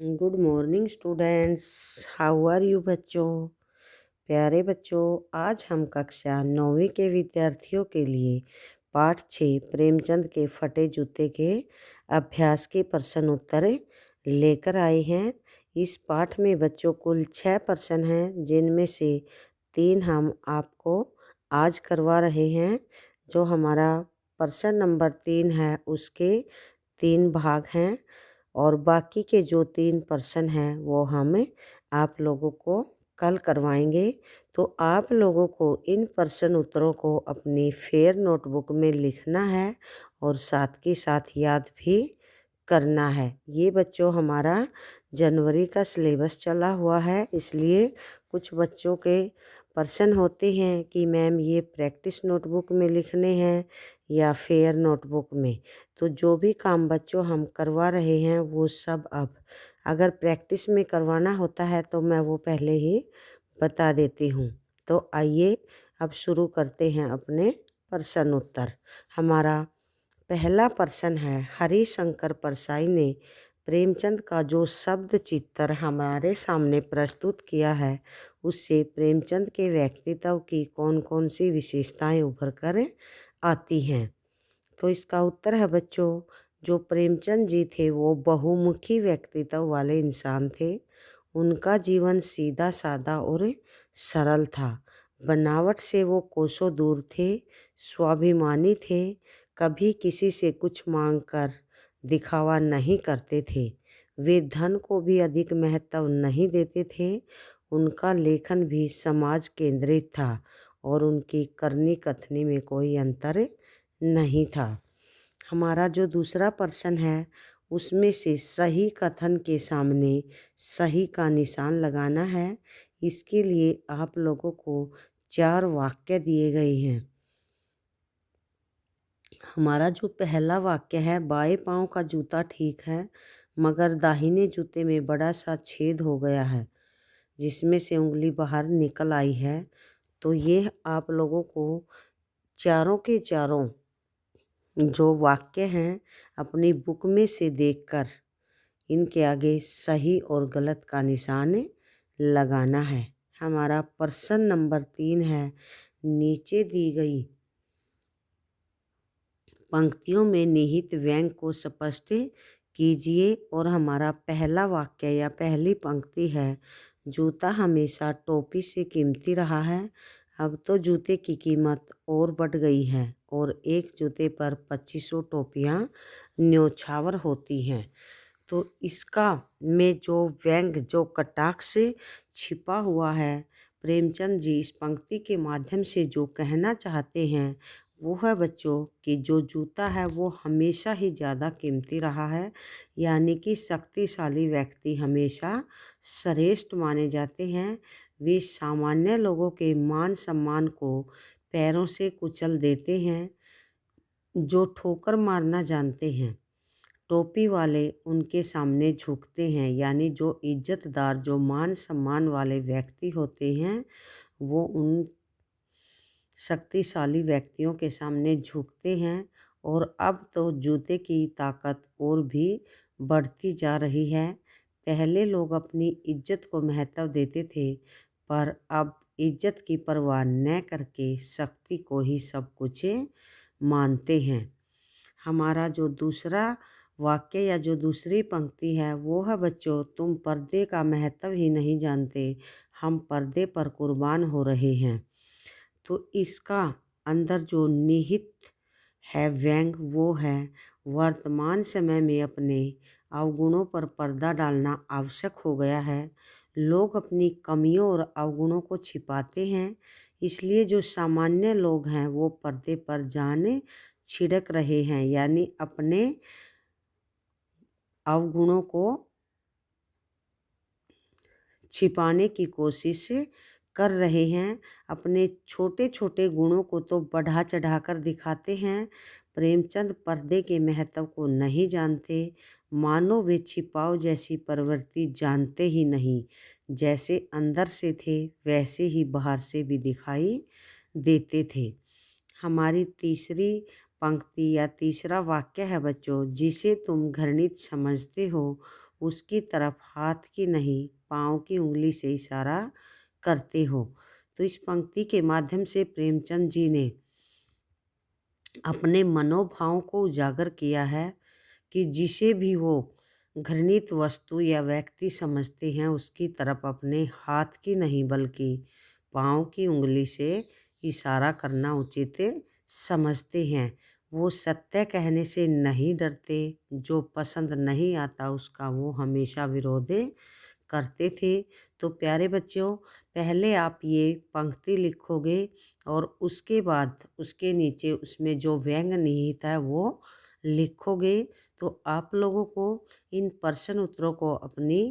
Good morning students. How are you बच्चों। प्यारे बच्चों, आज हम कक्षा 9वीं के विद्यार्थियों के लिए पाठ 6 प्रेमचंद के फटे जूते के अभ्यास के प्रश्न उत्तर लेकर आए हैं। इस पाठ में बच्चों कुल 6 प्रश्न हैं, जिनमें से 3 हम आपको आज करवा रहे हैं। जो हमारा प्रश्न नंबर 3 है उसके 3 भाग हैं और बाकी के जो 3 प्रश्न हैं वो हम आप लोगों को कल करवाएंगे। तो आप लोगों को इन प्रश्न उत्तरों को अपनी फेयर नोटबुक में लिखना है और साथ के साथ याद भी करना है। ये बच्चों हमारा जनवरी का सिलेबस चला हुआ है, इसलिए कुछ बच्चों के प्रश्न होते हैं कि मैम ये प्रैक्टिस नोटबुक में लिखने हैं या फेयर नोटबुक में। तो जो भी काम बच्चों हम करवा रहे हैं वो सब अब अगर प्रैक्टिस में करवाना होता है तो मैं वो पहले ही बता देती हूँ। तो आइए अब शुरू करते हैं अपने प्रश्न उत्तर। हमारा पहला प्रश्न है, हरिशंकर परसाई ने प्रेमचंद का जो शब्द चित्र हमारे सामने प्रस्तुत किया है उससे प्रेमचंद के व्यक्तित्व की कौन कौन सी विशेषताएं उभर कर आती हैं। तो इसका उत्तर है बच्चों, जो प्रेमचंद जी थे वो बहुमुखी व्यक्तित्व वाले इंसान थे। उनका जीवन सीधा साधा और सरल था। बनावट से वो कोसों दूर थे, स्वाभिमानी थे, कभी किसी से कुछ मांगकर दिखावा नहीं करते थे। वे धन को भी अधिक महत्व नहीं देते थे। उनका लेखन भी समाज केंद्रित था और उनकी करनी कथनी में कोई अंतर नहीं था। हमारा जो दूसरा प्रश्न है उसमें से सही कथन के सामने सही का निशान लगाना है। इसके लिए आप लोगों को 4 वाक्य दिए गए हैं। हमारा जो पहला वाक्य है, बाएं पांव का जूता ठीक है मगर दाहिने जूते में बड़ा सा छेद हो गया है जिसमें से उंगली बाहर निकल आई है। तो ये आप लोगों को चारों के चारों जो वाक्य हैं अपनी बुक में से देखकर इनके आगे सही और गलत का निशान लगाना है। हमारा प्रश्न नंबर 3 है, नीचे दी गई पंक्तियों में निहित व्यंग को स्पष्ट कीजिए। और हमारा पहला वाक्य या पहली पंक्ति है, जूता हमेशा टोपी से कीमती रहा है, अब तो जूते की कीमत और बढ़ गई है और एक जूते पर 2500 टोपियाँ न्योछावर होती हैं। तो इसका में जो व्यंग जो कटाक्ष छिपा हुआ है, प्रेमचंद जी इस पंक्ति के माध्यम से जो कहना चाहते हैं वो है बच्चों कि जो जूता है वो हमेशा ही ज़्यादा कीमती रहा है, यानी कि शक्तिशाली व्यक्ति हमेशा श्रेष्ठ माने जाते हैं। वे सामान्य लोगों के मान सम्मान को पैरों से कुचल देते हैं। जो ठोकर मारना जानते हैं टोपी वाले उनके सामने झुकते हैं, यानी जो इज्जतदार जो मान सम्मान वाले व्यक्ति होते हैं वो उन शक्तिशाली व्यक्तियों के सामने झुकते हैं। और अब तो जूते की ताकत और भी बढ़ती जा रही है। पहले लोग अपनी इज्जत को महत्व देते थे, पर अब इज्जत की परवाह न करके शक्ति को ही सब कुछ मानते हैं। हमारा जो दूसरा वाक्य या जो दूसरी पंक्ति है वो है बच्चों, तुम पर्दे का महत्व ही नहीं जानते, हम पर्दे पर कुर्बान हो रहे हैं। तो इसका अंदर जो निहित है व्यंग वो है, वर्तमान समय में अपने अवगुणों पर पर्दा डालना आवश्यक हो गया है। लोग अपनी कमियों और अवगुणों को छिपाते हैं, इसलिए जो सामान्य लोग हैं वो पर्दे पर जान छिड़क रहे हैं, यानी अपने अवगुणों को छिपाने की कोशिश कर रहे हैं। अपने छोटे छोटे गुणों को तो बढ़ा चढ़ा कर दिखाते हैं। प्रेमचंद पर्दे के महत्व को नहीं जानते, मानो वे छिपाव जैसी प्रवृत्ति जानते ही नहीं। जैसे अंदर से थे वैसे ही बाहर से भी दिखाई देते थे। हमारी तीसरी पंक्ति या तीसरा वाक्य है बच्चों, जिसे तुम घृणित समझते हो उसकी तरफ हाथ की नहीं पाँव की उंगली से इशारा करते हो। तो इस पंक्ति के माध्यम से प्रेमचंद जी ने अपने मनोभाव को उजागर किया है कि जिसे भी वो घृणित वस्तु या व्यक्ति समझते हैं उसकी तरफ अपने हाथ की नहीं बल्कि पाँव की उंगली से इशारा करना उचित समझते हैं। वो सत्य कहने से नहीं डरते, जो पसंद नहीं आता उसका वो हमेशा विरोध करते थे। तो प्यारे बच्चों, पहले आप ये पंक्ति लिखोगे और उसके बाद उसके नीचे उसमें जो व्यंग निहित है वो लिखोगे। तो आप लोगों को इन प्रश्न उत्तरों को अपनी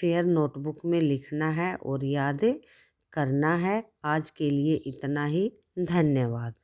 फेयर नोटबुक में लिखना है और याद करना है। आज के लिए इतना ही। धन्यवाद।